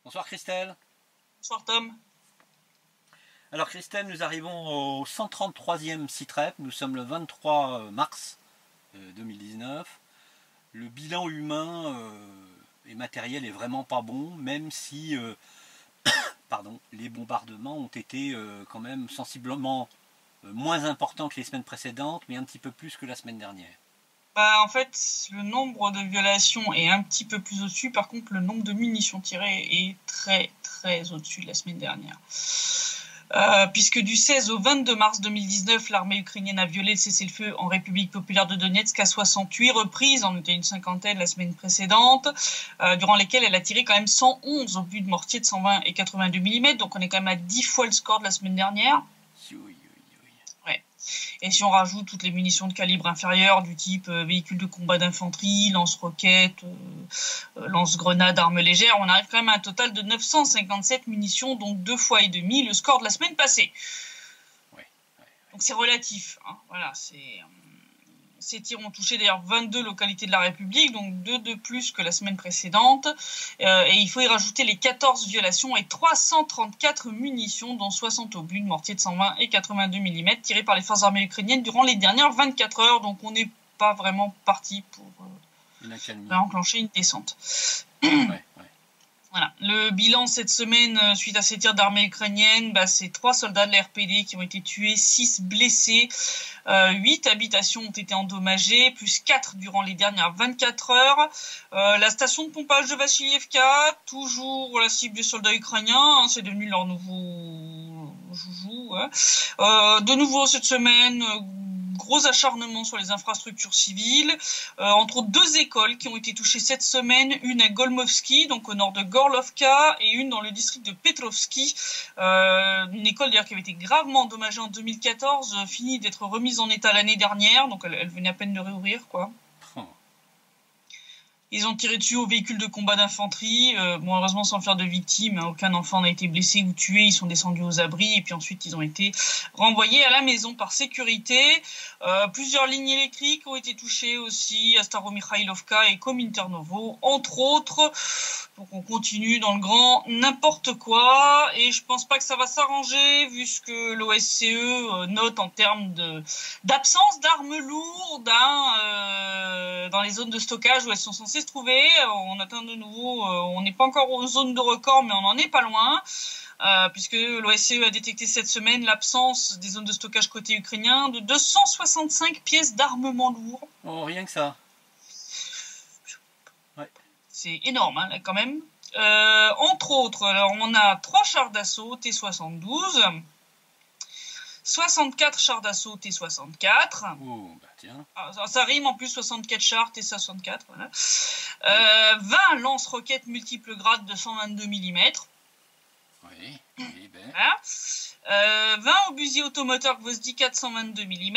Bonsoir Christelle. Bonsoir Tom. Alors Christelle, nous arrivons au 133e site-rep, nous sommes le 23 mars 2019. Le bilan humain et matériel est vraiment pas bon, même si les bombardements ont été quand même sensiblement moins importants que les semaines précédentes, mais un petit peu plus que la semaine dernière. En fait, le nombre de violations est un petit peu plus au-dessus. Par contre, le nombre de munitions tirées est très très au-dessus de la semaine dernière. Puisque du 16 au 22 mars 2019, l'armée ukrainienne a violé le cessez-le-feu en République populaire de Donetsk à 68 reprises, on était une cinquantaine la semaine précédente, durant lesquelles elle a tiré quand même 111 obus de mortier de 120 et 82 mm, donc on est quand même à 10 fois le score de la semaine dernière. Ouais. Et si on rajoute toutes les munitions de calibre inférieur du type véhicules de combat d'infanterie, lance-roquettes, lance-grenades, armes légères, on arrive quand même à un total de 957 munitions, donc 2 fois et demi le score de la semaine passée. Donc c'est relatif, hein. Voilà, ces tirs ont touché d'ailleurs 22 localités de la République, donc 2 de plus que la semaine précédente. Et il faut y rajouter les 14 violations et 334 munitions, dont 60 obus de mortier de 120 et 82 mm tirés par les forces armées ukrainiennes durant les dernières 24 heures. Donc on n'est pas vraiment parti pour enclencher une descente. Voilà. Le bilan cette semaine, suite à ces tirs d'armée ukrainienne, c'est 3 soldats de la RPD qui ont été tués, 6 blessés, 8 habitations ont été endommagées, plus 4 durant les dernières 24 heures. La station de pompage de Vassilievka, toujours la cible des soldats ukrainiens, hein, c'est devenu leur nouveau joujou. Hein. De nouveau cette semaine, gros acharnement sur les infrastructures civiles, entre autres 2 écoles qui ont été touchées cette semaine, une à Golmovski, donc au nord de Gorlovka, et une dans le district de Petrovski, une école d'ailleurs qui avait été gravement endommagée en 2014, finie d'être remise en état l'année dernière, donc elle venait à peine de réouvrir, quoi. Ils ont tiré dessus aux véhicules de combat d'infanterie, heureusement sans faire de victimes, hein, aucun enfant n'a été blessé ou tué, ils sont descendus aux abris et puis ensuite ils ont été renvoyés à la maison par sécurité. Plusieurs lignes électriques ont été touchées aussi à Staromikhailovka et Kominternovo, entre autres. Donc on continue dans le grand n'importe quoi et je pense pas que ça va s'arranger vu ce que l'OSCE note en termes d'absence d'armes lourdes dans les zones de stockage où elles sont censées se trouver. On atteint de nouveau, on n'est pas encore aux zones de record mais on n'en est pas loin. Puisque l'OSCE a détecté cette semaine l'absence des zones de stockage côté ukrainien de 265 pièces d'armement lourd. Oh, rien que ça. Ouais. C'est énorme, hein, là, quand même. Entre autres, alors on a 3 chars d'assaut T-72, 64 chars d'assaut T-64. Oh, tiens. Ça rime en plus, 64 chars T-64. Voilà. 20 lance-roquettes multiples grades de 122 mm. Oui, ben. Voilà. 20 obusiers automoteurs Gvozdyka de 122 mm.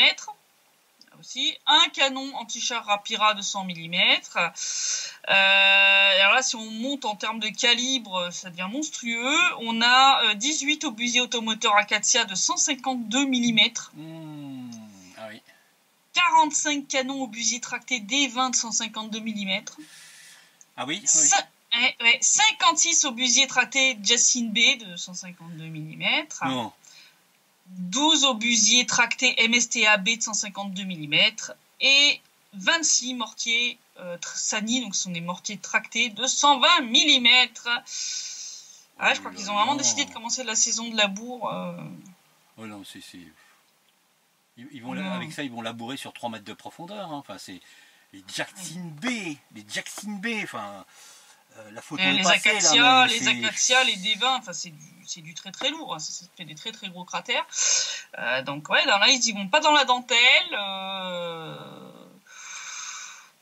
Aussi. Un canon anti-char Rapira de 100 mm. Alors là, si on monte en termes de calibre, ça devient monstrueux. On a 18 obusiers automoteurs Akatia de 152 mm. Ah oui. 45 canons obusiers tractés D20 de 152 mm. Ah oui, 56 obusiers tractés Jasin B de 152 mm. Non. 12 obusiers tractés MSTA-B de 152 mm et 26 mortiers Sani, donc ce sont des mortiers tractés de 120 mm. Je crois qu'ils ont vraiment décidé de commencer la saison de labour. Oh non, ils vont avec ça, ils vont labourer sur 3 mètres de profondeur. Hein. Enfin, c'est les Jackson B, enfin. La photo les Akatia, les D20, enfin c'est du très très lourd, hein. Ça fait des très très gros cratères. Donc ouais, là ils y vont pas dans la dentelle.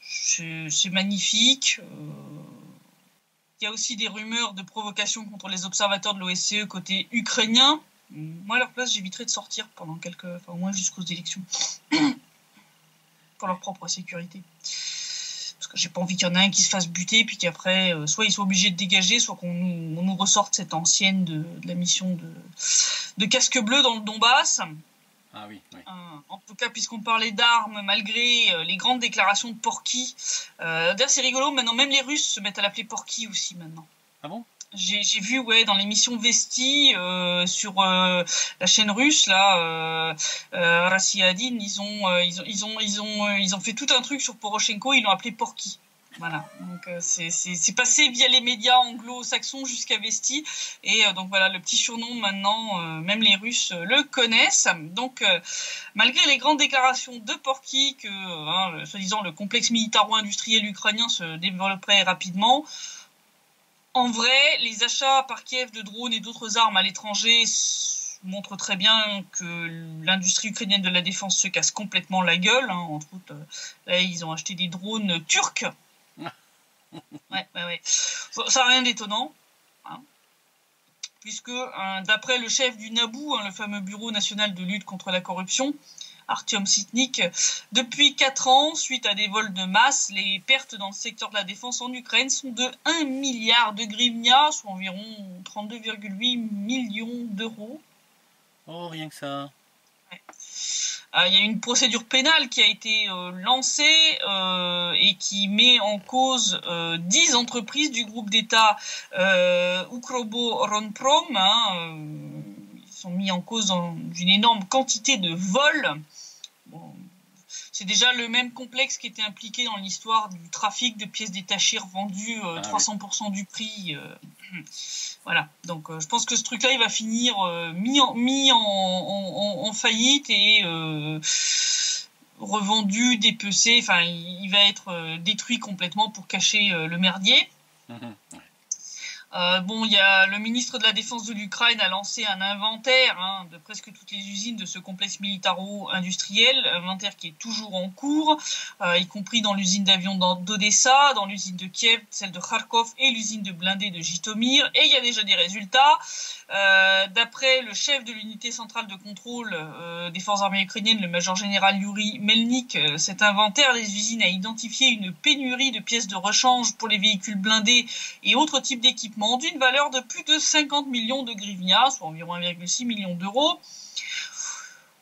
C'est magnifique. Il y a aussi des rumeurs de provocation contre les observateurs de l'OSCE côté ukrainien. Moi à leur place, j'éviterais de sortir pendant au moins jusqu'aux élections, pour leur propre sécurité. Parce que j'ai pas envie qu'il y en ait un qui se fasse buter, puis qu'après, soit ils soient obligés de dégager, soit qu'on nous ressorte cette ancienne de la mission de casque bleu dans le Donbass. Ah oui, oui. En tout cas, puisqu'on parlait d'armes, malgré les grandes déclarations de Porky. D'ailleurs, c'est rigolo, maintenant même les Russes se mettent à l'appeler Porky aussi maintenant. Ah bon? J'ai vu dans l'émission Vesti sur la chaîne russe là, Rassia Adin, ils ont fait tout un truc sur Poroshenko, ils l'ont appelé Porky. Voilà, donc c'est passé via les médias anglo-saxons jusqu'à Vesti, et donc voilà, le petit surnom maintenant, même les Russes le connaissent. Donc malgré les grandes déclarations de Porky que, soi-disant, le complexe militaro-industriel ukrainien se développerait rapidement, en vrai, les achats par Kiev de drones et d'autres armes à l'étranger montrent très bien que l'industrie ukrainienne de la défense se casse complètement la gueule. Entre autres, là, ils ont acheté des drones turcs. Ouais. Ça n'a rien d'étonnant, puisque d'après le chef du NABU, le fameux Bureau national de lutte contre la corruption, Artyom Sitnik, depuis 4 ans, suite à des vols de masse, les pertes dans le secteur de la défense en Ukraine sont de 1 milliard de hryvnia, soit environ 32,8 millions d'euros. Oh, rien que ça. Ouais. Il y a une procédure pénale qui a été lancée et qui met en cause 10 entreprises du groupe d'État Ukrobo-Ronprom. Ils sont mis en cause dans une énorme quantité de vols. Bon, c'est déjà le même complexe qui était impliqué dans l'histoire du trafic de pièces détachées revendues 300% du prix. Voilà, donc je pense que ce truc-là, il va finir mis en faillite et revendu, dépecé. Enfin, il va être détruit complètement pour cacher le merdier. Il y a le ministre de la Défense de l'Ukraine a lancé un inventaire de presque toutes les usines de ce complexe militaro-industriel, inventaire qui est toujours en cours, y compris dans l'usine d'avions d'Odessa, dans l'usine de Kiev, celle de Kharkov et l'usine de blindés de Jitomir. Et il y a déjà des résultats. D'après le chef de l'unité centrale de contrôle des forces armées ukrainiennes, le major général Yuri Melnik, cet inventaire des usines a identifié une pénurie de pièces de rechange pour les véhicules blindés et autres types d'équipements d'une valeur de plus de 50 millions de hryvnia, soit environ 1,6 million d'euros.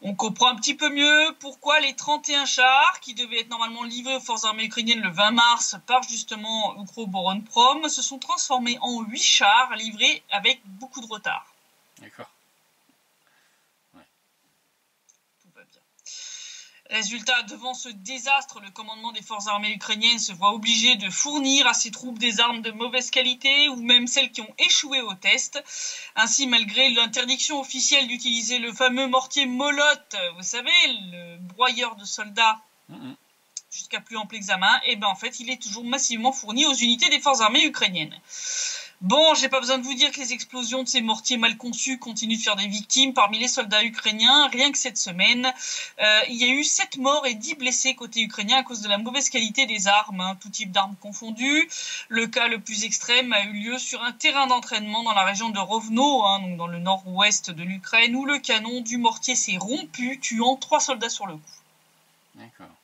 On comprend un petit peu mieux pourquoi les 31 chars, qui devaient être normalement livrés aux forces armées ukrainiennes le 20 mars par justement Ukrobo-Ronprom, se sont transformés en 8 chars livrés avec beaucoup de retard. D'accord. Tout va bien. Résultat, devant ce désastre, le commandement des forces armées ukrainiennes se voit obligé de fournir à ses troupes des armes de mauvaise qualité ou même celles qui ont échoué au test. Ainsi, malgré l'interdiction officielle d'utiliser le fameux mortier Molot, vous savez, le broyeur de soldats, jusqu'à plus ample examen, en fait, il est toujours massivement fourni aux unités des forces armées ukrainiennes. Bon, j'ai pas besoin de vous dire que les explosions de ces mortiers mal conçus continuent de faire des victimes parmi les soldats ukrainiens. Rien que cette semaine, il y a eu 7 morts et 10 blessés côté ukrainien à cause de la mauvaise qualité des armes, tout type d'armes confondues. Le cas le plus extrême a eu lieu sur un terrain d'entraînement dans la région de Rovno, donc dans le nord-ouest de l'Ukraine, où le canon du mortier s'est rompu, tuant 3 soldats sur le coup. D'accord.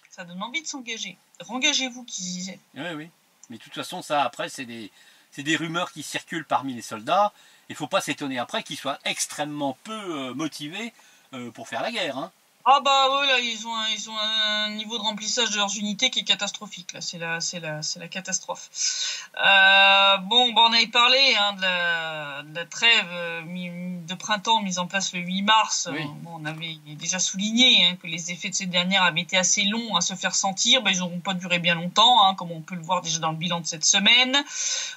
Ça donne envie de s'engager. Rengagez-vous, qui disait. Oui. Mais de toute façon, ça, après, c'est des rumeurs qui circulent parmi les soldats. Il ne faut pas s'étonner après qu'ils soient extrêmement peu motivés pour faire la guerre. Ah bah ouais, là ils ont un niveau de remplissage de leurs unités qui est catastrophique. Là, c'est la catastrophe. On avait parlé de la trêve de printemps mise en place le 8 mars. Oui. On avait déjà souligné que les effets de cette dernière avaient été assez longs à se faire sentir. Ils n'auront pas duré bien longtemps, comme on peut le voir déjà dans le bilan de cette semaine.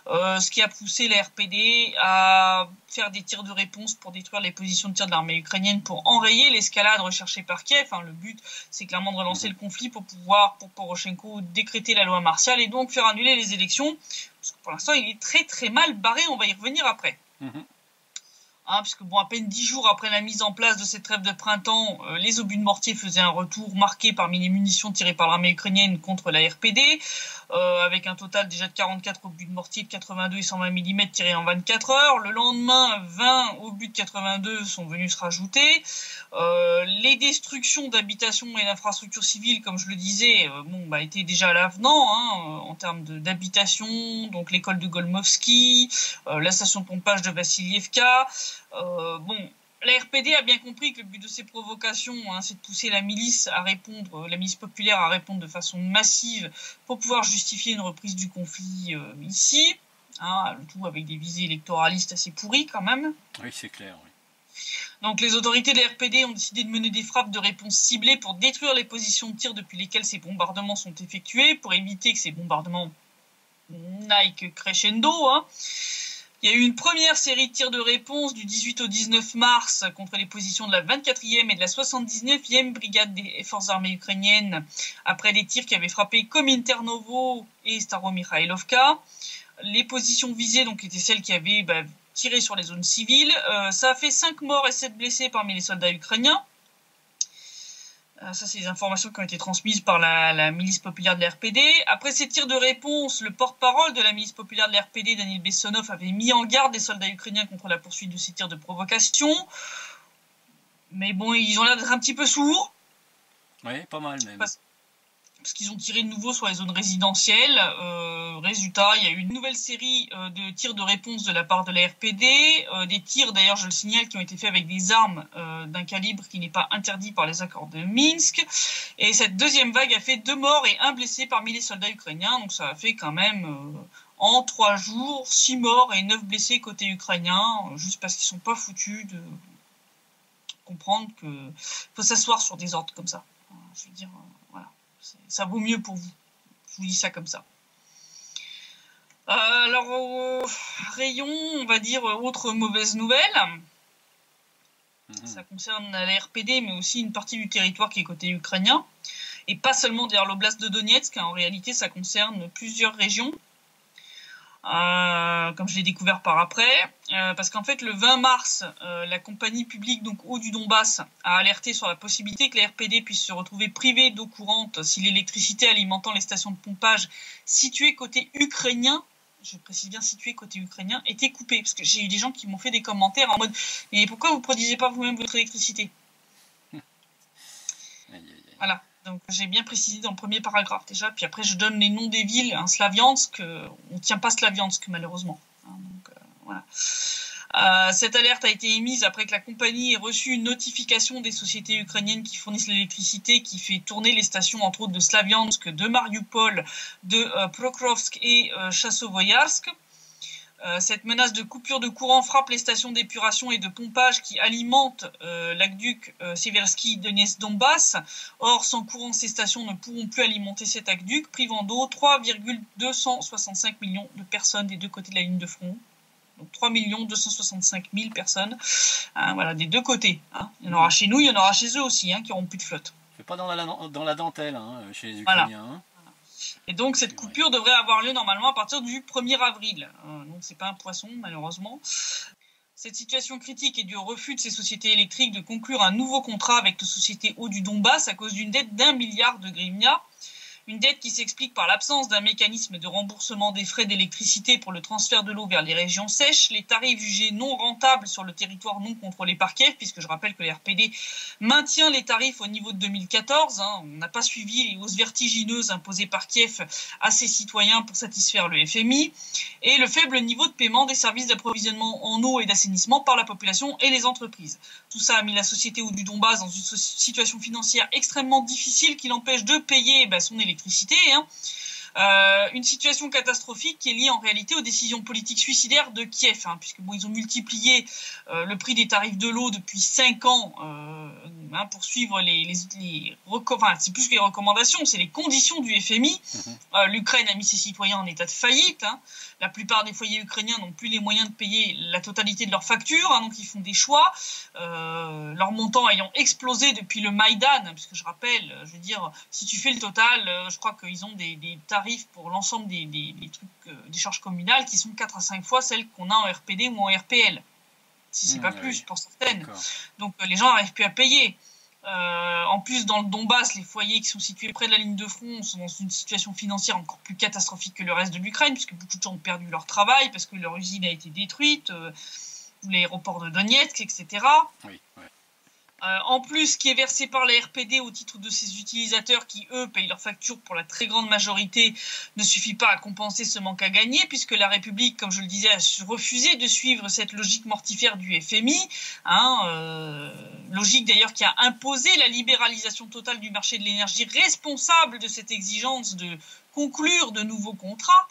Ce qui a poussé la RPD à faire des tirs de réponse pour détruire les positions de tir de l'armée ukrainienne pour enrayer l'escalade recherchée par Kiev. Le but, c'est clairement de relancer le conflit pour pouvoir, pour Poroshenko, décréter la loi martiale et donc faire annuler les élections. Parce que pour l'instant, il est très très mal barré, on va y revenir après. Puisque à peine 10 jours après la mise en place de cette trêve de printemps, les obus de mortier faisaient un retour marqué parmi les munitions tirées par l'armée ukrainienne contre la RPD, avec un total déjà de 44 obus de mortier de 82 et 120 mm tirés en 24 heures. Le lendemain, 20 obus de 82 sont venus se rajouter. Les destructions d'habitations et d'infrastructures civiles, comme je le disais, étaient déjà à l'avenant en termes d'habitation, donc l'école de Golmovski, la station de pompage de Vassilievka. La RPD a bien compris que le but de ces provocations, c'est de pousser la milice populaire à répondre de façon massive pour pouvoir justifier une reprise du conflit ici. hein, le tout avec des visées électoralistes assez pourries quand même. Oui, c'est clair, oui. Donc les autorités de la RPD ont décidé de mener des frappes de réponse ciblées pour détruire les positions de tir depuis lesquelles ces bombardements sont effectués, pour éviter que ces bombardements n'aillent que crescendo, hein. Il y a eu une première série de tirs de réponse du 18 au 19 mars contre les positions de la 24e et de la 79e brigade des forces armées ukrainiennes, après des tirs qui avaient frappé Kominternovo et Staromykhailovka. Les positions visées donc étaient celles qui avaient tiré sur les zones civiles. Ça a fait 5 morts et 7 blessés parmi les soldats ukrainiens. Ça, c'est les informations qui ont été transmises par la milice populaire de la RPD. Après ces tirs de réponse, le porte-parole de la milice populaire de la RPD, Daniel Bessonov, avait mis en garde les soldats ukrainiens contre la poursuite de ces tirs de provocation. Mais bon, ils ont l'air d'être un petit peu sourds. Oui, pas mal même. Parce qu'ils ont tiré de nouveau sur les zones résidentielles. Résultat, il y a eu une nouvelle série de tirs de réponse de la part de la RPD. Des tirs, d'ailleurs, je le signale, qui ont été faits avec des armes d'un calibre qui n'est pas interdit par les accords de Minsk. Et cette deuxième vague a fait 2 morts et 1 blessé parmi les soldats ukrainiens. Donc ça a fait quand même, en 3 jours, 6 morts et 9 blessés côté ukrainien, juste parce qu'ils sont pas foutus de comprendre qu'il faut s'asseoir sur des ordres comme ça. Je veux dire, voilà. Ça vaut mieux pour vous. Je vous dis ça comme ça. Alors, au rayon, on va dire, autre mauvaise nouvelle. Ça concerne la RPD, mais aussi une partie du territoire qui est côté ukrainien. Et pas seulement derrière l'oblast de Donetsk, en réalité, ça concerne plusieurs régions. Comme je l'ai découvert par après, parce qu'en fait le 20 mars, la compagnie publique donc Eau du Donbass a alerté sur la possibilité que la RPD puisse se retrouver privée d'eau courante si l'électricité alimentant les stations de pompage situées côté ukrainien, je précise bien situées côté ukrainien, était coupée. Parce que j'ai eu des gens qui m'ont fait des commentaires en mode « Mais pourquoi vous ne produisez pas vous-même votre électricité ?» Voilà. Donc j'ai bien précisé dans le premier paragraphe déjà, puis après je donne les noms des villes, hein, Slaviansk, on ne tient pas Slaviansk malheureusement. Hein, donc, voilà. Cette alerte a été émise après que la compagnie ait reçu une notification des sociétés ukrainiennes qui fournissent l'électricité, qui fait tourner les stations entre autres de Slaviansk, de Mariupol, de Prokrovsk et Chassovoyarsk. Cette menace de coupure de courant frappe les stations d'épuration et de pompage qui alimentent l'aqueduc Seversky Donetsk-Donbass. Or, sans courant, ces stations ne pourront plus alimenter cet aqueduc, privant d'eau 3,265 millions de personnes des deux côtés de la ligne de front. Donc 3 265 000 personnes, voilà, des deux côtés. Hein. Il y en aura chez nous, il y en aura chez eux aussi, hein, qui n'auront plus de flotte. C'est pas dans la dentelle, hein, chez les Ukrainiens. Voilà. Et donc cette coupure devrait avoir lieu normalement à partir du 1er avril. Donc c'est pas un poisson malheureusement. Cette situation critique est due au refus de ces sociétés électriques de conclure un nouveau contrat avec la société Eau du Donbass à cause d'une dette d'1 milliard de hryvnia. Une dette qui s'explique par l'absence d'un mécanisme de remboursement des frais d'électricité pour le transfert de l'eau vers les régions sèches, les tarifs jugés non rentables sur le territoire non contrôlé par Kiev, puisque je rappelle que le RPD maintient les tarifs au niveau de 2014. Hein, on n'a pas suivi les hausses vertigineuses imposées par Kiev à ses citoyens pour satisfaire le FMI, et le faible niveau de paiement des services d'approvisionnement en eau et d'assainissement par la population et les entreprises. Tout ça a mis la société Eau du Donbass dans une situation financière extrêmement difficile qui l'empêche de payer son électricité. Hein. Une situation catastrophique qui est liée en réalité aux décisions politiques suicidaires de Kiev, hein, puisque ils ont multiplié le prix des tarifs de l'eau depuis 5 ans pour suivre c'est plus que les recommandations, c'est les conditions du FMI. L'Ukraine a mis ses citoyens en état de faillite. Hein. La plupart des foyers ukrainiens n'ont plus les moyens de payer la totalité de leurs factures, hein, donc ils font des choix. Leur montant ayant explosé depuis le Maïdan, puisque je rappelle, je veux dire, si tu fais le total, je crois qu'ils ont des tarifs pour l'ensemble des trucs, des charges communales qui sont 4 à 5 fois celles qu'on a en RPD ou en RPL. Si c'est pas plus pour certaines. D'accord. Donc les gens n'arrivent plus à payer. En plus, dans le Donbass, les foyers qui sont situés près de la ligne de front sont dans une situation financière encore plus catastrophique que le reste de l'Ukraine, puisque beaucoup de gens ont perdu leur travail, parce que leur usine a été détruite, l'aéroport de Donetsk, etc. Oui, ouais. En plus, ce qui est versé par la RPD au titre de ses utilisateurs qui, eux, payent leurs factures pour la très grande majorité, ne suffit pas à compenser ce manque à gagner, puisque la République, comme je le disais, a refusé de suivre cette logique mortifère du FMI, logique d'ailleurs qui a imposé la libéralisation totale du marché de l'énergie, responsable de cette exigence de conclure de nouveaux contrats.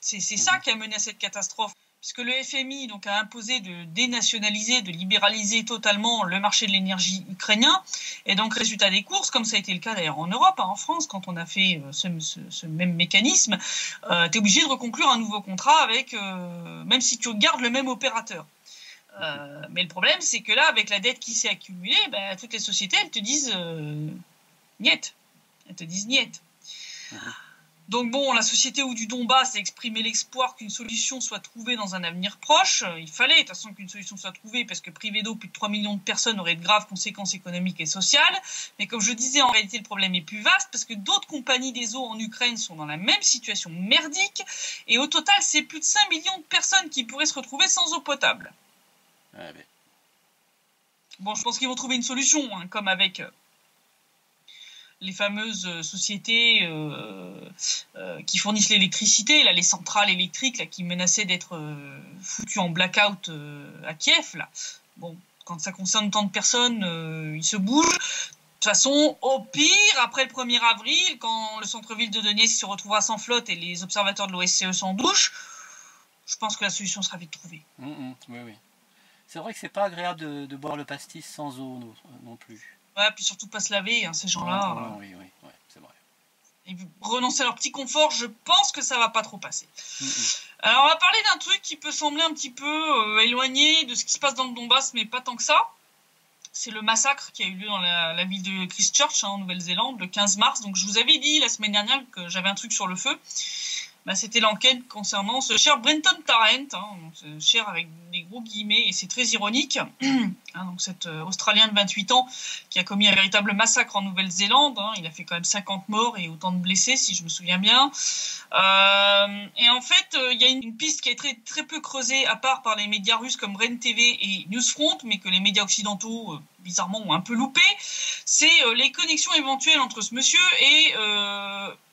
C'est ça qui a mené à cette catastrophe. Puisque le FMI donc, a imposé de dénationaliser, de libéraliser totalement le marché de l'énergie ukrainien. Et donc, résultat des courses, comme ça a été le cas d'ailleurs en Europe, en France, quand on a fait ce même mécanisme, tu es obligé de reconclure un nouveau contrat avec, même si tu gardes le même opérateur. Mais le problème, c'est que là, avec la dette qui s'est accumulée, toutes les sociétés, elles te disent niet. Elles te disent niet. Donc bon, la société du Donbass a exprimé l'espoir qu'une solution soit trouvée dans un avenir proche. Il fallait de toute façon qu'une solution soit trouvée parce que privé d'eau, plus de 3 millions de personnes auraient de graves conséquences économiques et sociales. Mais comme je disais, en réalité, le problème est plus vaste parce que d'autres compagnies des eaux en Ukraine sont dans la même situation merdique. Et au total, c'est plus de 5 millions de personnes qui pourraient se retrouver sans eau potable. Ah, mais... Bon, je pense qu'ils vont trouver une solution, comme avec... les fameuses sociétés qui fournissent l'électricité, là, les centrales électriques là, qui menaçaient d'être foutues en blackout à Kiev. Là. Bon, quand ça concerne tant de personnes, ils se bougent. De toute façon, au pire, après le 1er avril, quand le centre-ville de Donetsk se retrouvera sans flotte et les observateurs de l'OSCE s'en douchent, je pense que la solution sera vite trouvée. Oui, oui. C'est vrai que c'est pas agréable de boire le pastis sans eau non plus. Ouais, puis surtout pas se laver, ces gens-là. Oui, c'est vrai. Et renoncer à leur petit confort, je pense que ça va pas trop passer. Alors, on va parler d'un truc qui peut sembler un petit peu éloigné de ce qui se passe dans le Donbass, mais pas tant que ça. C'est le massacre qui a eu lieu dans la ville de Christchurch, en Nouvelle-Zélande, le 15 mars. Donc, je vous avais dit la semaine dernière que j'avais un truc sur le feu. C'était l'enquête concernant ce cher Brenton Tarrant, ce cher avec des gros guillemets, et c'est très ironique, donc cet Australien de 28 ans qui a commis un véritable massacre en Nouvelle-Zélande, il a fait quand même 50 morts et autant de blessés, si je me souviens bien. Et en fait, il y a une piste qui est très, très peu creusée, à part par les médias russes comme REN TV et Newsfront, mais que les médias occidentaux, bizarrement, ont un peu loupé, c'est les connexions éventuelles entre ce monsieur et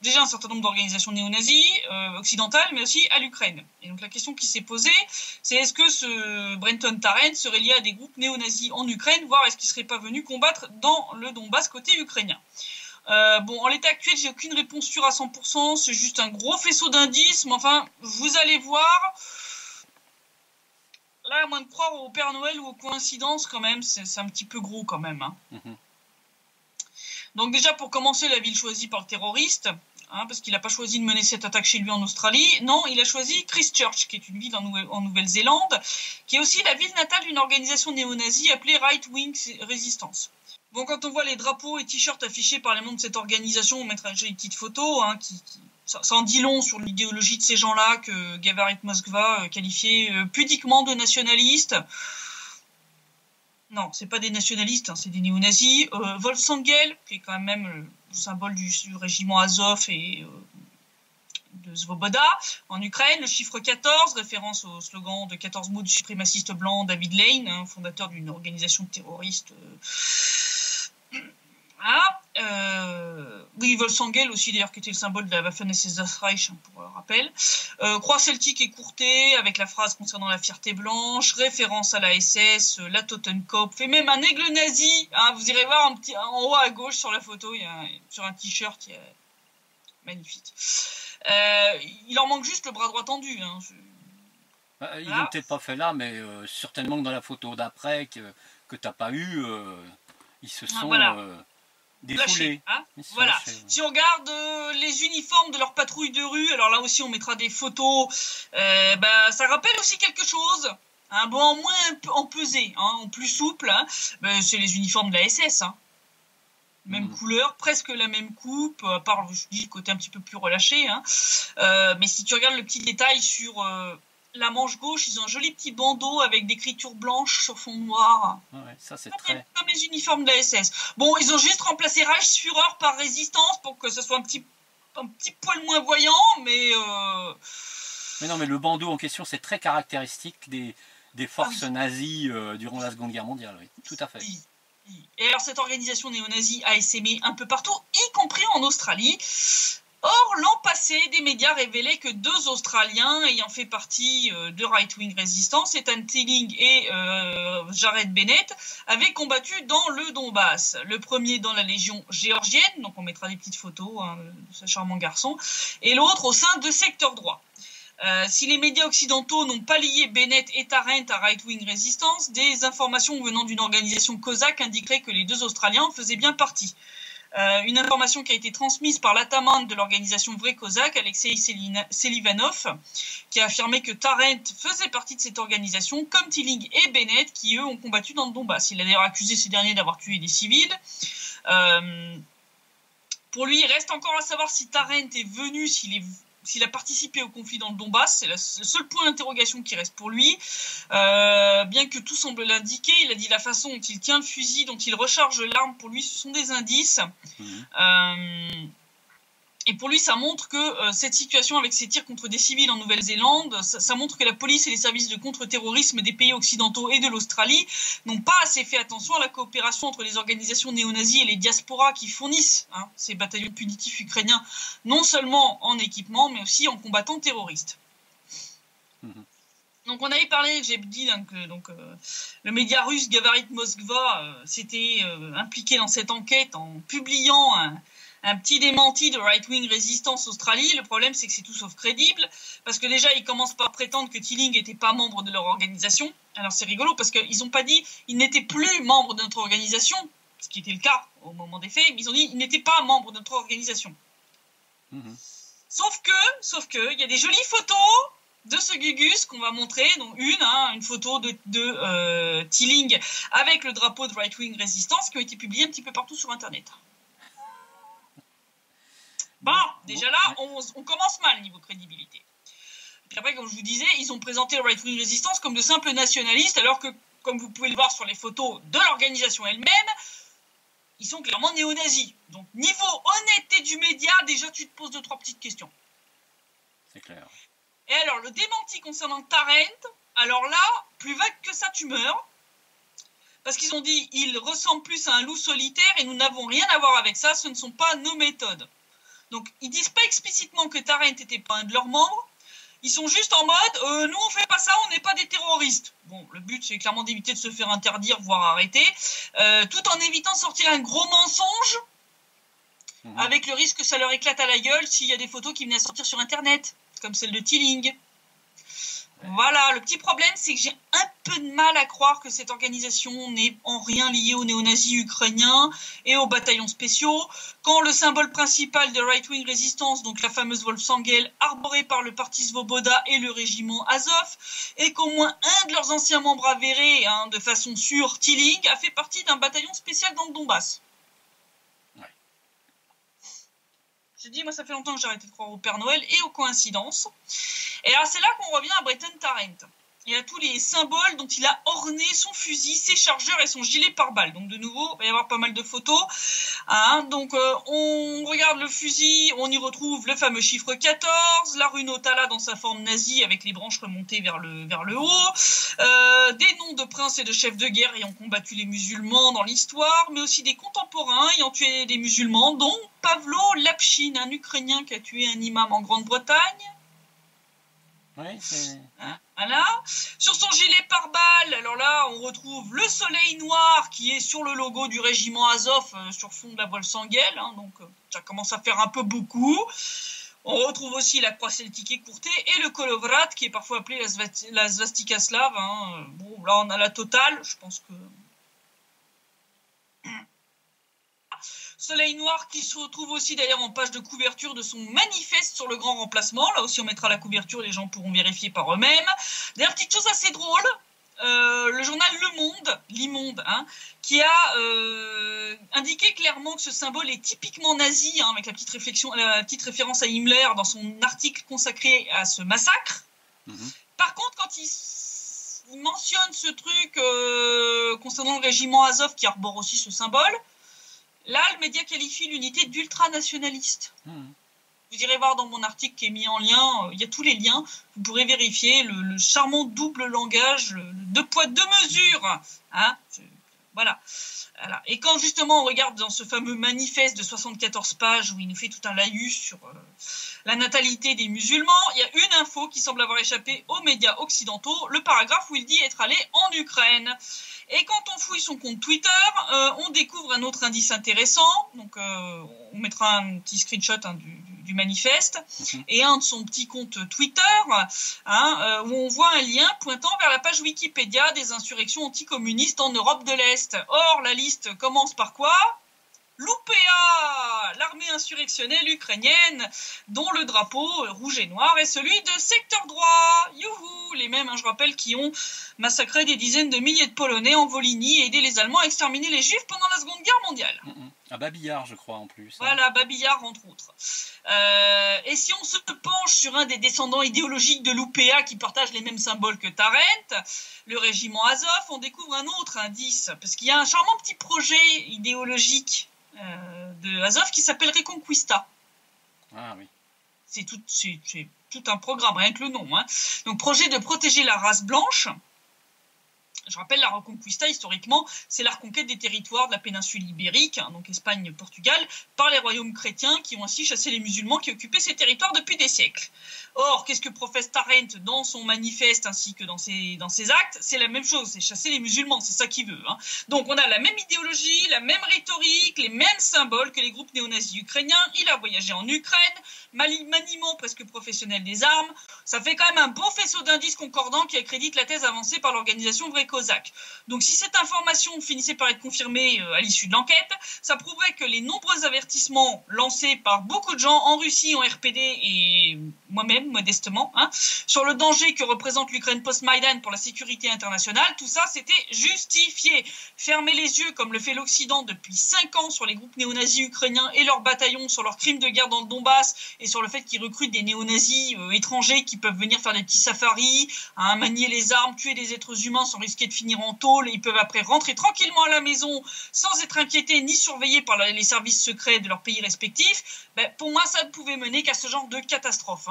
déjà un certain nombre d'organisations néo-nazis occidentales, mais aussi à l'Ukraine. Et donc la question qui s'est posée, c'est est-ce que ce Brenton Tarrant serait lié à des groupes néo-nazis en Ukraine, voire est-ce qu'il serait pas venu combattre dans le Donbass côté ukrainien. En l'état actuel, j'ai aucune réponse sûre à 100%, c'est juste un gros faisceau d'indices, mais enfin, vous allez voir... Là, à moins de croire au Père Noël ou aux coïncidences, quand même, c'est un petit peu gros, quand même. Donc déjà, pour commencer, la ville choisie par le terroriste, parce qu'il n'a pas choisi de mener cette attaque chez lui en Australie. Non, il a choisi Christchurch, qui est une ville en Nouvelle-Zélande, qui est aussi la ville natale d'une organisation néo-nazie appelée Right Wing Resistance. Bon, quand on voit les drapeaux et t-shirts affichés par les membres de cette organisation, on mettra une petite photo ça en dit long sur l'idéologie de ces gens-là que Gavarit Moskva qualifiait pudiquement de nationalistes. Non, c'est pas des nationalistes, c'est des néo-nazis. Wolfsangel, qui est quand même le symbole du régiment Azov et de Svoboda en Ukraine. Le chiffre 14, référence au slogan de 14 mots du suprémaciste blanc David Lane, fondateur d'une organisation terroriste... Oui, Wolfsangel aussi d'ailleurs qui était le symbole de la Waffen-SS Das Reich pour rappel. Croix celtique écourtée avec la phrase concernant la fierté blanche, référence à la SS, la Totenkopf et même un aigle nazi. Vous irez voir en haut à gauche sur la photo, sur un t-shirt, magnifique. Il en manque juste le bras droit tendu. Ils l'ont peut-être pas fait là, mais certainement que dans la photo d'après que t'as pas eu, ils se sont défoulés. Voilà. Si on regarde les uniformes de leur patrouille de rue, alors là aussi on mettra des photos, ça rappelle aussi quelque chose. En moins empesé, en plus souple, c'est les uniformes de la SS. Même couleur, presque la même coupe, à part je dis le côté un petit peu plus relâché. Mais si tu regardes le petit détail sur la manche gauche, ils ont un joli petit bandeau avec d'écritures blanches sur fond noir. Ça c'est comme les uniformes de la SS. Bon, ils ont juste remplacé Reichsführer par Résistance pour que ce soit un petit poil moins voyant, mais... Mais non, mais le bandeau en question, c'est très caractéristique des forces nazies durant la Seconde Guerre mondiale, oui, tout à fait. Et alors cette organisation néo-nazie a essaimé un peu partout, y compris en Australie. Or, l'an passé, des médias révélaient que 2 Australiens ayant fait partie de Right Wing Resistance, Ethan Tilling et Jared Bennett, avaient combattu dans le Donbass. Le premier dans la Légion géorgienne, donc on mettra des petites photos de ce charmant garçon, et l'autre au sein de Secteur Droit. Si les médias occidentaux n'ont pas lié Bennett et Tarrant à Right-Wing Resistance, des informations venant d'une organisation cosaque indiqueraient que les deux Australiens en faisaient bien partie. Une information qui a été transmise par l'ataman de l'organisation Vrai Cosaque, Alexei Selivanov, qui a affirmé que Tarrant faisait partie de cette organisation, comme Tilling et Bennett, qui eux ont combattu dans le Donbass. Il a d'ailleurs accusé ces derniers d'avoir tué des civils. Pour lui, il reste encore à savoir si Tarrant est venu, s'il a participé au conflit dans le Donbass. C'est le seul point d'interrogation qui reste pour lui. Bien que tout semble l'indiquer, il a dit la façon dont il tient le fusil, dont il recharge l'arme, pour lui, ce sont des indices. Et pour lui, ça montre que cette situation avec ces tirs contre des civils en Nouvelle-Zélande, ça montre que la police et les services de contre-terrorisme des pays occidentaux et de l'Australie n'ont pas assez fait attention à la coopération entre les organisations néo-nazies et les diasporas qui fournissent ces bataillons punitifs ukrainiens, non seulement en équipement, mais aussi en combattants terroristes. Donc on avait parlé, j'ai dit le média russe Gavarit Moskva s'était impliqué dans cette enquête en publiant un petit démenti de Right-Wing Resistance Australie. Le problème, c'est que c'est tout sauf crédible, parce que déjà, ils commencent par prétendre que Tilling n'était pas membre de leur organisation. Alors c'est rigolo, parce qu'ils n'ont pas dit « il n'était plus membre de notre organisation », ce qui était le cas au moment des faits, mais ils ont dit « il n'était pas membre de notre organisation ». Sauf que, il y a des jolies photos de ce Gugus qu'on va montrer, donc une photo de Tilling avec le drapeau de Right-Wing Resistance qui ont été publiées un petit peu partout sur Internet. Bon, déjà là, on commence mal niveau crédibilité. Et puis après, comme je vous disais, ils ont présenté le Right-Wing Resistance comme de simples nationalistes, alors que, comme vous pouvez le voir sur les photos de l'organisation elle-même, ils sont clairement néo-nazis. Donc, niveau honnêteté du média, déjà, tu te poses 2-3 petites questions. C'est clair. Et alors, le démenti concernant Tarrant, alors là, plus vague que ça, tu meurs. Parce qu'ils ont dit, il ressemble plus à un loup solitaire et nous n'avons rien à voir avec ça, ce ne sont pas nos méthodes. Donc, ils disent pas explicitement que Tarrant n'était pas un de leurs membres. Ils sont juste en mode, nous on fait pas ça, on n'est pas des terroristes. Bon, le but c'est clairement d'éviter de se faire interdire, voire arrêter, tout en évitant de sortir un gros mensonge, avec le risque que ça leur éclate à la gueule s'il y a des photos qui venaient à sortir sur Internet, comme celle de Tilling. Voilà, le petit problème, c'est que j'ai un peu de mal à croire que cette organisation n'est en rien liée aux néo-nazis ukrainiens et aux bataillons spéciaux, quand le symbole principal de Right-Wing Resistance, donc la fameuse Wolfsangel, arborée par le parti Svoboda et le régiment Azov, et qu'au moins un de leurs anciens membres avérés, de façon sûre, Tilling, a fait partie d'un bataillon spécial dans le Donbass. J'ai dit, moi, ça fait longtemps que j'ai arrêté de croire au Père Noël et aux coïncidences. Et alors, c'est là qu'on revient à Bretton Tarrant. Il y a tous les symboles dont il a orné son fusil, ses chargeurs et son gilet pare-balles. Donc, de nouveau, il va y avoir pas mal de photos. Donc, on regarde le fusil, on y retrouve le fameux chiffre 14, la rue Notala dans sa forme nazie avec les branches remontées vers le haut, des noms de princes et de chefs de guerre ayant combattu les musulmans dans l'histoire, mais aussi des contemporains ayant tué des musulmans, dont Pavlo Lapchin, un Ukrainien qui a tué un imam en Grande-Bretagne. Oui, c'est... Voilà. Sur son gilet pare-balles, alors là, on retrouve le soleil noir qui est sur le logo du régiment Azov sur fond de la Wolfsangel. Donc, ça commence à faire un peu beaucoup. On retrouve aussi la croix celtique écourtée et le kolovrat qui est parfois appelé la svastika slave. Bon, là, on a la totale. Je pense que... Soleil noir qui se retrouve aussi d'ailleurs en page de couverture de son manifeste sur le grand remplacement. Là aussi on mettra la couverture, les gens pourront vérifier par eux-mêmes. D'ailleurs, petite chose assez drôle, le journal Le Monde, qui a indiqué clairement que ce symbole est typiquement nazi, avec la petite référence à Himmler dans son article consacré à ce massacre. Par contre, quand il mentionne ce truc concernant le régiment Azov qui arbore aussi ce symbole, là, le média qualifie l'unité d'ultranationaliste. Vous irez voir dans mon article qui est mis en lien, il y a tous les liens, vous pourrez vérifier le charmant double langage, le deux poids, deux mesures. Voilà. Et quand justement on regarde dans ce fameux manifeste de 74 pages où il nous fait tout un laïus sur la natalité des musulmans, il y a une info qui semble avoir échappé aux médias occidentaux, le paragraphe où il dit être allé en Ukraine. Et quand on fouille son compte Twitter, on découvre un autre indice intéressant. Donc, on mettra un petit screenshot du manifeste, et un de son petit compte Twitter, où on voit un lien pointant vers la page Wikipédia des insurrections anticommunistes en Europe de l'Est. Or, la liste commence par quoi ? L'UPA, l'armée insurrectionnelle ukrainienne, dont le drapeau rouge et noir est celui de secteur droit. Youhou, les mêmes, je rappelle, qui ont massacré des dizaines de milliers de Polonais en Volhynie et aidé les Allemands à exterminer les Juifs pendant la Seconde Guerre mondiale. À Babillard, je crois, en plus. Voilà, Babillard, entre autres. Et si on se penche sur un des descendants idéologiques de l'UPA qui partage les mêmes symboles que Tarent, le régiment Azov, on découvre un autre indice, parce qu'il y a un charmant petit projet idéologique de Azov qui s'appelle Reconquista. Ah oui. C'est tout un programme, rien que le nom. Donc, projet de protéger la race blanche. Je rappelle, la Reconquista, historiquement, c'est la reconquête des territoires de la péninsule ibérique, donc Espagne, Portugal, par les royaumes chrétiens qui ont ainsi chassé les musulmans qui occupaient ces territoires depuis des siècles. Or, qu'est-ce que professe Tarent dans son manifeste ainsi que dans ses actes ? C'est la même chose, c'est chasser les musulmans, c'est ça qu'il veut. Donc, on a la même idéologie, la même rhétorique, les mêmes symboles que les groupes néo-nazis ukrainiens. Il a voyagé en Ukraine, maniement presque professionnel des armes. Ça fait quand même un beau faisceau d'indices concordants qui accrédite la thèse avancée par l'organisation Vrai Cosaque. Donc, si cette information finissait par être confirmée à l'issue de l'enquête, ça prouverait que les nombreux avertissements lancés par beaucoup de gens en Russie, en RPD et moi-même, modestement, sur le danger que représente l'Ukraine post-Maïdan pour la sécurité internationale, tout ça, c'était justifié. Fermer les yeux, comme le fait l'Occident depuis 5 ans, sur les groupes néo-nazis ukrainiens et leurs bataillons, sur leurs crimes de guerre dans le Donbass et sur le fait qu'ils recrutent des néo-nazis étrangers qui peuvent venir faire des petits safaris, manier les armes, tuer des êtres humains sans risquer de finir en tôle, et ils peuvent après rentrer tranquillement à la maison sans être inquiétés ni surveillés par les services secrets de leurs pays respectifs. Pour moi, ça ne pouvait mener qu'à ce genre de catastrophe.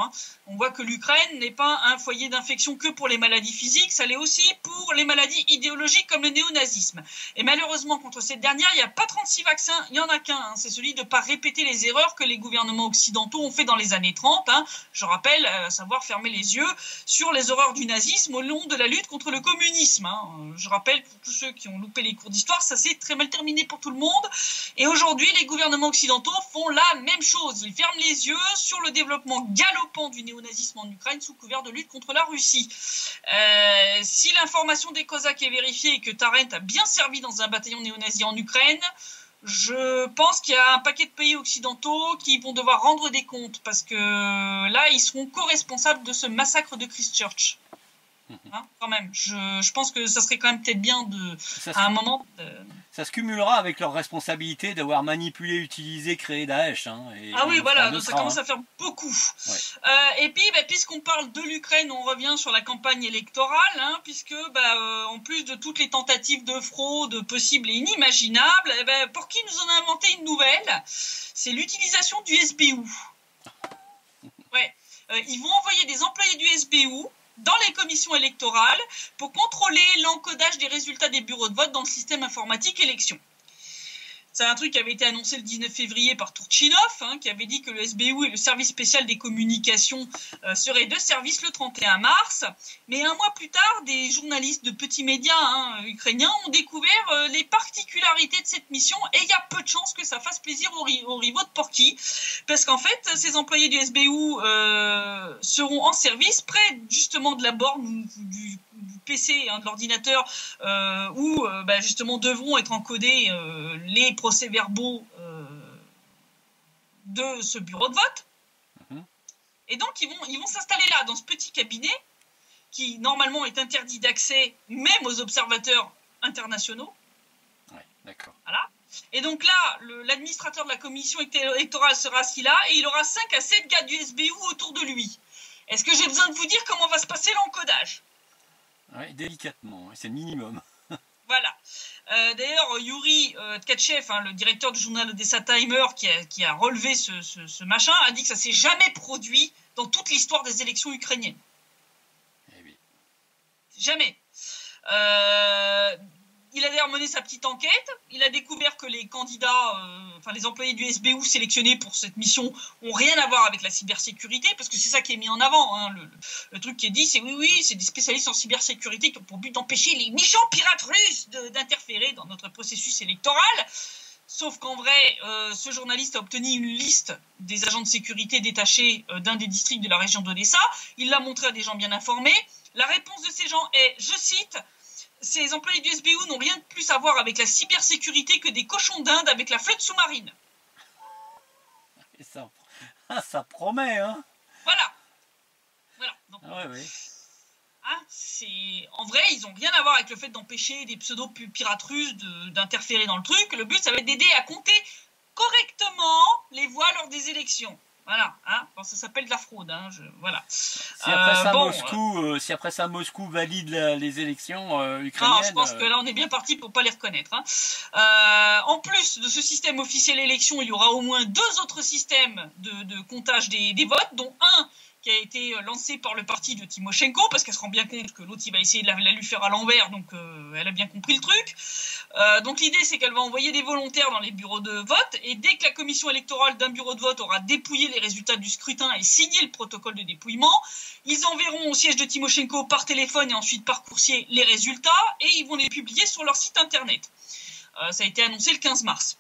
On voit que l'Ukraine n'est pas un foyer d'infection que pour les maladies physiques, ça l'est aussi pour les maladies idéologiques comme le néonazisme. Et malheureusement, contre cette dernière, il n'y a pas 36 vaccins, il n'y en a qu'un. C'est celui de ne pas répéter les erreurs que les gouvernements occidentaux ont fait dans les années 30. Je rappelle, à savoir fermer les yeux sur les horreurs du nazisme au long de la lutte contre le communisme. Je rappelle, pour tous ceux qui ont loupé les cours d'histoire, ça s'est très mal terminé pour tout le monde. Et aujourd'hui, les gouvernements occidentaux font la même chose. Ils ferment les yeux sur le développement galopant du néonazisme en Ukraine sous couvert de lutte contre la Russie. Si l'information des Cosaques est vérifiée et que Tarent a bien servi dans un bataillon néo-nazi en Ukraine, je pense qu'il y a un paquet de pays occidentaux qui vont devoir rendre des comptes parce que là, ils seront co-responsables de ce massacre de Christchurch. Quand même, je pense que ça serait quand même peut-être bien à un moment. Ça se cumulera avec leur responsabilité d'avoir manipulé, utilisé, créé Daesh. Oui, voilà, donc ça commence à faire beaucoup. Ouais. Et puis, puisqu'on parle de l'Ukraine, on revient sur la campagne électorale, puisque en plus de toutes les tentatives de fraude possibles et inimaginables, Porky nous en a inventé une nouvelle, c'est l'utilisation du SBU. Ouais. Ils vont envoyer des employés du SBU dans les commissions électorales pour contrôler l'encodage des résultats des bureaux de vote dans le système informatique élection. C'est un truc qui avait été annoncé le 19 février par Turchinov, qui avait dit que le SBU et le service spécial des communications seraient de service le 31 mars. Mais un mois plus tard, des journalistes de petits médias ukrainiens ont découvert les particularités de cette mission et il y a peu de chances que ça fasse plaisir aux rivaux de Porky. Parce qu'en fait, ces employés du SBU seront en service près justement de la borne du PC, de l'ordinateur, où justement devront être encodés les procès-verbaux de ce bureau de vote. Et donc, ils vont s'installer là, dans ce petit cabinet, qui normalement est interdit d'accès même aux observateurs internationaux. Ouais, d'accord. Voilà. Et donc là, l'administrateur de la commission électorale sera assis là, et il aura 5 à 7 gars du SBU autour de lui. Est-ce que j'ai besoin de vous dire comment va se passer l'encodage ? Oui, délicatement, c'est le minimum. Voilà. D'ailleurs, Yuri Tkachev, le directeur du journal Odessa Timer, qui a relevé ce machin, a dit que ça s'est jamais produit dans toute l'histoire des élections ukrainiennes. Eh oui. Jamais. Il a d'ailleurs mené sa petite enquête. Il a découvert que les candidats, les employés du SBU sélectionnés pour cette mission ont rien à voir avec la cybersécurité, parce que c'est ça qui est mis en avant. Le truc qui est dit, c'est c'est des spécialistes en cybersécurité qui ont pour but d'empêcher les méchants pirates russes d'interférer dans notre processus électoral. Sauf qu'en vrai, ce journaliste a obtenu une liste des agents de sécurité détachés d'un des districts de la région d'Odessa. Il l'a montré à des gens bien informés. La réponse de ces gens est, je cite, « Ces employés du SBU n'ont rien de plus à voir avec la cybersécurité que des cochons d'Inde avec la flotte sous-marine. » Et ça promet, hein. Voilà. Donc, ouais. En vrai, ils n'ont rien à voir avec le fait d'empêcher des pseudo-pirates russes d'interférer dans le truc. Le but, ça va être d'aider à compter correctement les voix lors des élections. Voilà, bon, ça s'appelle de la fraude. Voilà. Si après ça, Moscou valide les élections ukrainiennes... Non, je pense que là, on est bien parti pour pas les reconnaître. En plus de ce système officiel élection, il y aura au moins 2 autres systèmes de comptage des votes, dont un qui a été lancé par le parti de Timoshenko, parce qu'elle se rend bien compte que l'autre, il va essayer de la lui faire à l'envers, donc elle a bien compris le truc. Donc l'idée, c'est qu'elle va envoyer des volontaires dans les bureaux de vote, et dès que la commission électorale d'un bureau de vote aura dépouillé les résultats du scrutin et signé le protocole de dépouillement, ils enverront au siège de Timoshenko par téléphone et ensuite par coursier les résultats, et ils vont les publier sur leur site internet. Ça a été annoncé le 15 mars.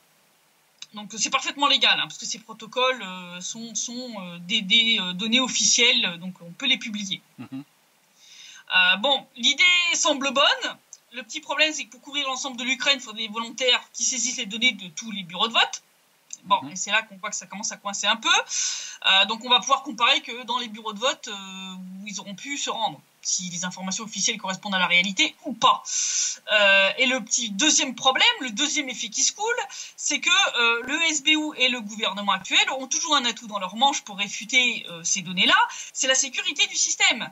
Donc c'est parfaitement légal, parce que ces protocoles sont des données officielles, donc on peut les publier. Bon, l'idée semble bonne. Le petit problème, c'est que pour couvrir l'ensemble de l'Ukraine, il faut des volontaires qui saisissent les données de tous les bureaux de vote. Bon, et c'est là qu'on voit que ça commence à coincer un peu. Donc on va pouvoir comparer que dans les bureaux de vote, où ils auront pu se rendre, si les informations officielles correspondent à la réalité ou pas. Et le petit deuxième problème, le deuxième effet qui se coule, c'est que le SBU et le gouvernement actuel auront toujours un atout dans leur manche pour réfuter ces données-là, c'est la sécurité du système.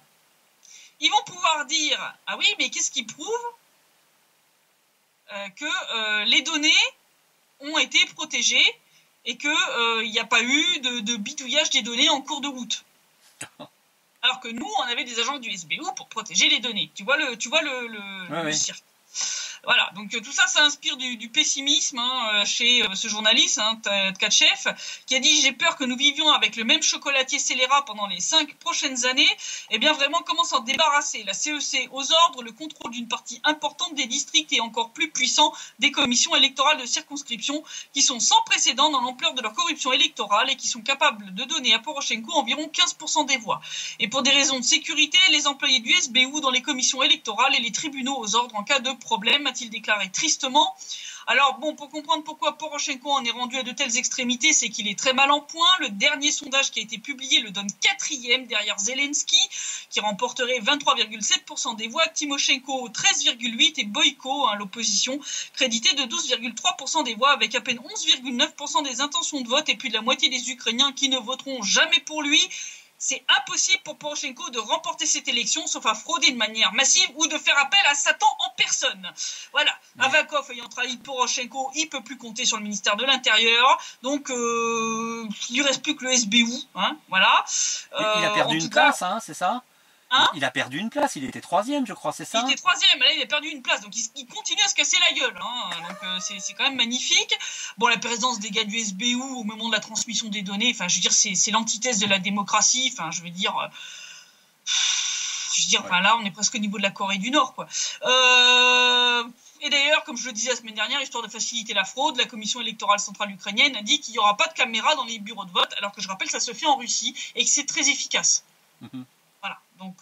Ils vont pouvoir dire « Ah oui, mais qu'est-ce qui prouve que les données ont été protégées et qu'il n'y a pas eu de bidouillage des données en cours de route. » Alors que nous, on avait des agents du SBU pour protéger les données. Tu vois le cirque. Voilà, donc tout ça, ça inspire du pessimisme chez ce journaliste, Tkatchev, qui a dit « J'ai peur que nous vivions avec le même chocolatier scélérat pendant les 5 prochaines années. » Eh bien vraiment, comment s'en débarrasser? La CEC aux ordres, le contrôle d'une partie importante des districts et encore plus puissant des commissions électorales de circonscription qui sont sans précédent dans l'ampleur de leur corruption électorale et qui sont capables de donner à Poroshenko environ 15% des voix. Et pour des raisons de sécurité, les employés du SBU dans les commissions électorales et les tribunaux aux ordres en cas de problème, a-t-il déclaré tristement. Alors bon, pour comprendre pourquoi Poroshenko en est rendu à de telles extrémités, c'est qu'il est très mal en point. Le dernier sondage qui a été publié le donne 4e derrière Zelensky, qui remporterait 23,7% des voix, Timoshenko 13,8% et Boyko, l'opposition, crédité de 12,3% des voix, avec à peine 11,9% des intentions de vote et plus de la moitié des Ukrainiens qui ne voteront jamais pour lui. C'est impossible pour Poroshenko de remporter cette élection, sauf à frauder de manière massive ou de faire appel à Satan en personne. Voilà. Ouais. Avakov ayant trahi Poroshenko, il peut plus compter sur le ministère de l'Intérieur. Donc, il lui reste plus que le SBU. Voilà. Il a perdu une place, c'est ça? Il a perdu une place, il était 3e, je crois, c'est ça? Il était 3e, là il a perdu une place, donc il continue à se casser la gueule, donc c'est quand même magnifique. Bon, la présence des gars du SBU au moment de la transmission des données, enfin je veux dire, c'est l'antithèse de la démocratie, enfin je veux dire, enfin, là on est presque au niveau de la Corée du Nord, quoi. Et d'ailleurs, comme je le disais la semaine dernière, histoire de faciliter la fraude, la commission électorale centrale ukrainienne a dit qu'il n'y aura pas de caméra dans les bureaux de vote, alors que je rappelle, ça se fait en Russie, et que c'est très efficace. Voilà, donc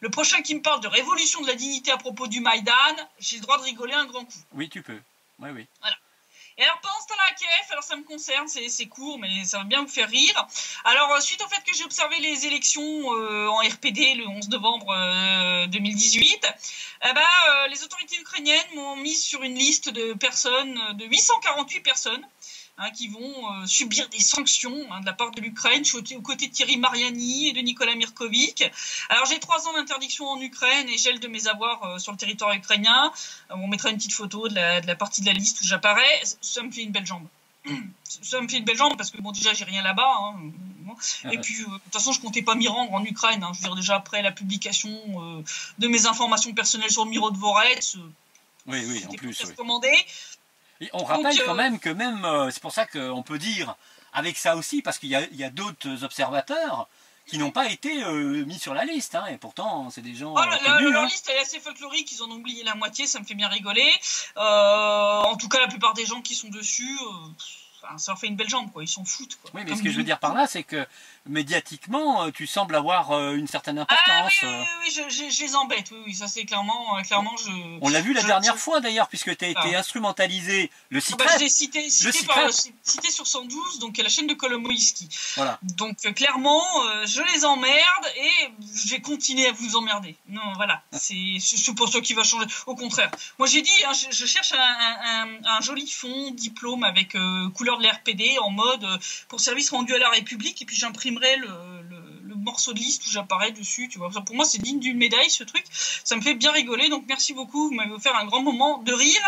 le prochain qui me parle de révolution de la dignité à propos du Maïdan, j'ai le droit de rigoler un grand coup. Oui, tu peux. Oui. Voilà. Et alors pendant ce temps-là à Kiev, alors ça me concerne, c'est court, mais ça va bien vous faire rire. Alors suite au fait que j'ai observé les élections en RPD le 11 novembre 2018, les autorités ukrainiennes m'ont mis sur une liste de personnes, de 848 personnes, qui vont subir des sanctions de la part de l'Ukraine. Je suis aux côtés de Thierry Mariani et de Nicolas Mirkovic. Alors j'ai 3 ans d'interdiction en Ukraine et gel de mes avoirs sur le territoire ukrainien. On mettra une petite photo de la partie de la liste où j'apparais. Ça me fait une belle jambe. Ça me fait une belle jambe parce que bon, déjà j'ai rien là-bas. Et puis de toute façon je comptais pas m'y rendre en Ukraine. Je veux dire, déjà après la publication de mes informations personnelles sur Miro Dvorets. Oui, en plus. Et on rappelle quand même que c'est pour ça qu'on peut dire avec ça aussi, parce qu'il y a d'autres observateurs qui n'ont pas été mis sur la liste, et pourtant c'est des gens connus. Leur liste est assez folklorique, ils en ont oublié la moitié, ça me fait bien rigoler. En en tout cas, la plupart des gens qui sont dessus, ça leur fait une belle jambe, quoi. Ils s'en foutent, quoi. Oui, mais ce que je veux dire par là, c'est que médiatiquement, tu sembles avoir une certaine importance. Oui, je les embête, oui, ça c'est clairement, On l'a vu la dernière fois d'ailleurs, puisque tu as été instrumentalisé. Le CITREP. Je l'ai cité sur 112, donc la chaîne de Kolomoïski. Voilà. Donc clairement, je les emmerde et je vais continuer à vous emmerder. Non, voilà, c'est pour ça qui va changer. Au contraire, moi j'ai dit, je cherche un joli fond diplôme avec couleur de la RPD en mode pour service rendu à la République, et puis j'imprimerai le morceau de liste où j'apparais dessus, tu vois. Pour moi, c'est digne d'une médaille, ce truc. Ça me fait bien rigoler, donc merci beaucoup. Vous m'avez offert un grand moment de rire.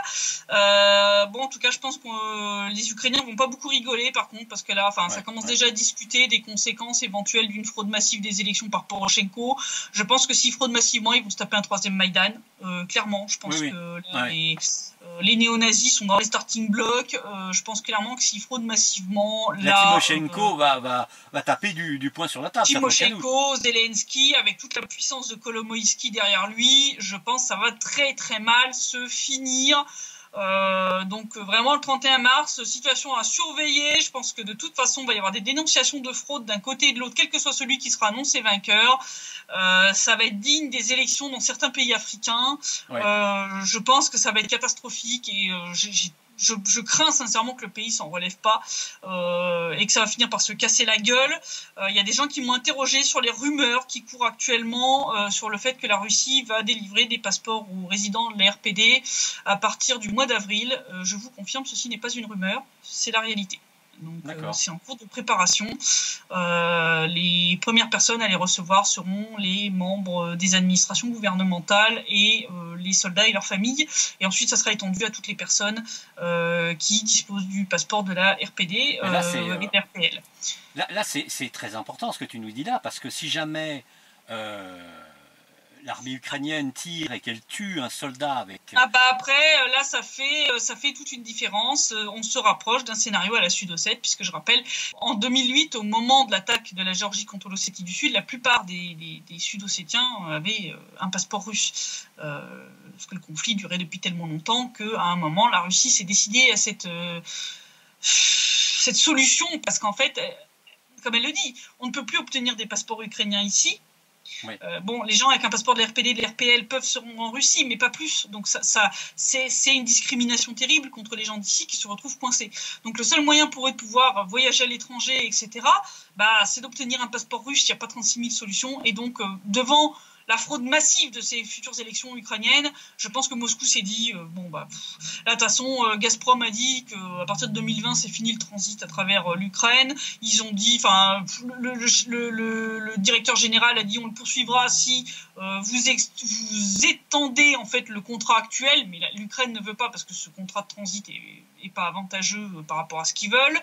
En tout cas, je pense que les Ukrainiens vont pas beaucoup rigoler, par contre, parce que là, ça commence déjà à discuter des conséquences éventuelles d'une fraude massive des élections par Poroshenko. Je pense que s'ils fraudent massivement, ils vont se taper un 3e Maïdan. Clairement, je pense que les néo-nazis sont dans les starting blocks. Je pense clairement que s'ils fraudent massivement, Timoshenko va taper du poing sur la table. Timoshenko, Zelensky, avec toute la puissance de Kolomoïski derrière lui, je pense que ça va très très mal se finir. Donc vraiment le 31 mars, situation à surveiller. Je pense que de toute façon il va y avoir des dénonciations de fraude d'un côté et de l'autre, quel que soit celui qui sera annoncé vainqueur. Ça va être digne des élections dans certains pays africains. Je pense que ça va être catastrophique et je crains sincèrement que le pays s'en relève pas et que ça va finir par se casser la gueule. Il y a des gens qui m'ont interrogé sur les rumeurs qui courent actuellement sur le fait que la Russie va délivrer des passeports aux résidents de la RPD à partir du mois d'avril. Je vous confirme, ceci n'est pas une rumeur, c'est la réalité. Donc c'est en cours de préparation. Les premières personnes à les recevoir seront les membres des administrations gouvernementales et les soldats et leurs familles. Et ensuite, ça sera étendu à toutes les personnes qui disposent du passeport de la RPD et de l'RPL. Là, c'est très important ce que tu nous dis là, parce que si jamais l'armée ukrainienne tire et qu'elle tue un soldat avec... après, là, ça fait toute une différence. On se rapproche d'un scénario à la Sud-Ossète, puisque je rappelle, en 2008, au moment de l'attaque de la Géorgie contre l'Ossétie du Sud, la plupart des Sud-Ossétiens avaient un passeport russe. Parce que le conflit durait depuis tellement longtemps qu'à un moment, la Russie s'est décidée à cette solution, parce qu'en fait, comme elle le dit, on ne peut plus obtenir des passeports ukrainiens ici. Oui. Les gens avec un passeport de l'RPD et de l'RPL peuvent se rendre en Russie, mais pas plus. Donc c'est une discrimination terrible contre les gens d'ici qui se retrouvent coincés. Donc le seul moyen pour eux de pouvoir voyager à l'étranger, etc., c'est d'obtenir un passeport russe. Il n'y a pas 36 000 solutions. Et donc, devant la fraude massive de ces futures élections ukrainiennes, je pense que Moscou s'est dit, là, de toute façon, Gazprom a dit qu'à partir de 2020, c'est fini le transit à travers l'Ukraine. Ils ont dit, le directeur général a dit, on le poursuivra si vous étendez en fait le contrat actuel, mais l'Ukraine ne veut pas parce que ce contrat de transit est pas avantageux par rapport à ce qu'ils veulent.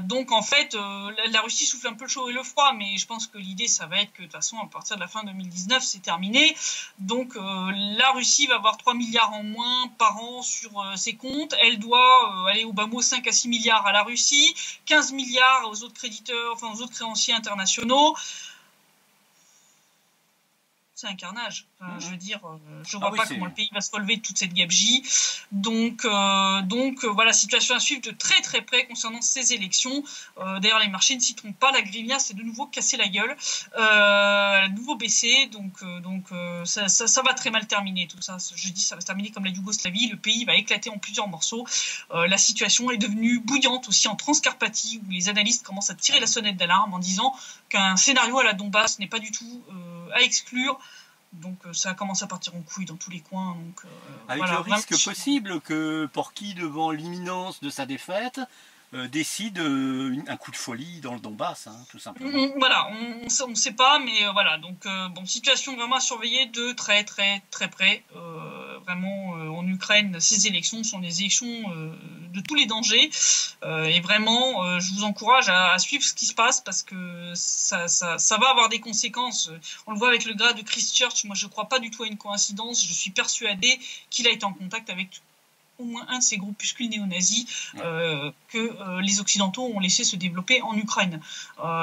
Donc en fait, la Russie souffle un peu le chaud et le froid, mais je pense que l'idée, ça va être que de toute façon, à partir de la fin 2019, c'est terminé. Donc la Russie va avoir 3 milliards en moins par an sur ses comptes. Elle doit aller au bas mot 5 à 6 milliards à la Russie, 15 milliards aux autres créditeurs, aux autres créanciers internationaux. C'est un carnage. Je veux dire, je vois pas comment le pays va se relever de toute cette gabegie. Donc voilà, situation à suivre de très très près concernant ces élections. D'ailleurs, les marchés ne s'y trompent pas. La Grivnia s'est de nouveau cassé la gueule, elle a de nouveau baissé. Donc ça va très mal terminer tout ça. Je dis, ça va se terminer comme la Yougoslavie. Le pays va éclater en plusieurs morceaux. La situation est devenue bouillante aussi en Transcarpathie, où les analystes commencent à tirer la sonnette d'alarme en disant qu'un scénario à la Donbass n'est pas du tout à exclure. Donc ça commence à partir en couille dans tous les coins. Donc, avec le risque possible que Porky, devant l'imminence de sa défaite, décide un coup de folie dans le Donbass, tout simplement. Voilà, on ne sait pas, mais voilà. Donc situation vraiment à surveiller de très très très près. Vraiment, en Ukraine, ces élections sont des élections de tous les dangers. Et vraiment, je vous encourage à suivre ce qui se passe parce que ça va avoir des conséquences. On le voit avec le gars de Christchurch. Moi, je ne crois pas du tout à une coïncidence. Je suis persuadé qu'il a été en contact avec au moins un de ces groupuscules néo-nazis que les Occidentaux ont laissé se développer en Ukraine.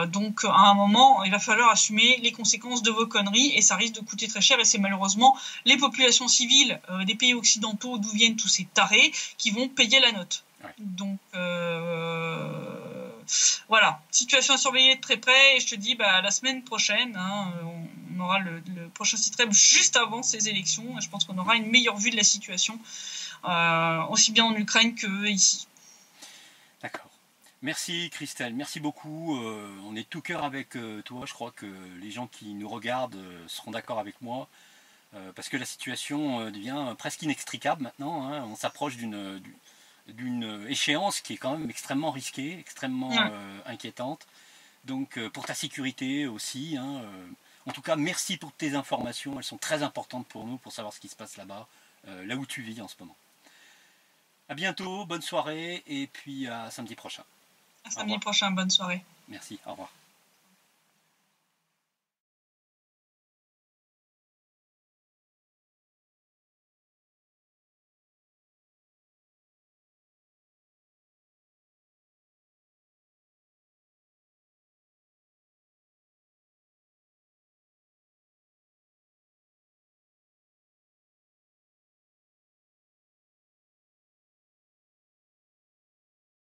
Donc à un moment, il va falloir assumer les conséquences de vos conneries et ça risque de coûter très cher et c'est malheureusement les populations civiles des pays occidentaux d'où viennent tous ces tarés qui vont payer la note. Ouais. Donc voilà, situation à surveiller de très près et je te dis la semaine prochaine, on aura le prochain site web juste avant ces élections et je pense qu'on aura une meilleure vue de la situation aussi bien en Ukraine que ici. D'accord. Merci Christelle, merci beaucoup. On est tout cœur avec toi. Je crois que les gens qui nous regardent seront d'accord avec moi parce que la situation devient presque inextricable maintenant. On s'approche d'une échéance qui est quand même extrêmement risquée, extrêmement inquiétante. Donc pour ta sécurité aussi. En tout cas, merci pour tes informations. Elles sont très importantes pour nous, pour savoir ce qui se passe là-bas, là où tu vis en ce moment. À bientôt, bonne soirée et puis à samedi prochain. À samedi prochain, bonne soirée. Merci, au revoir.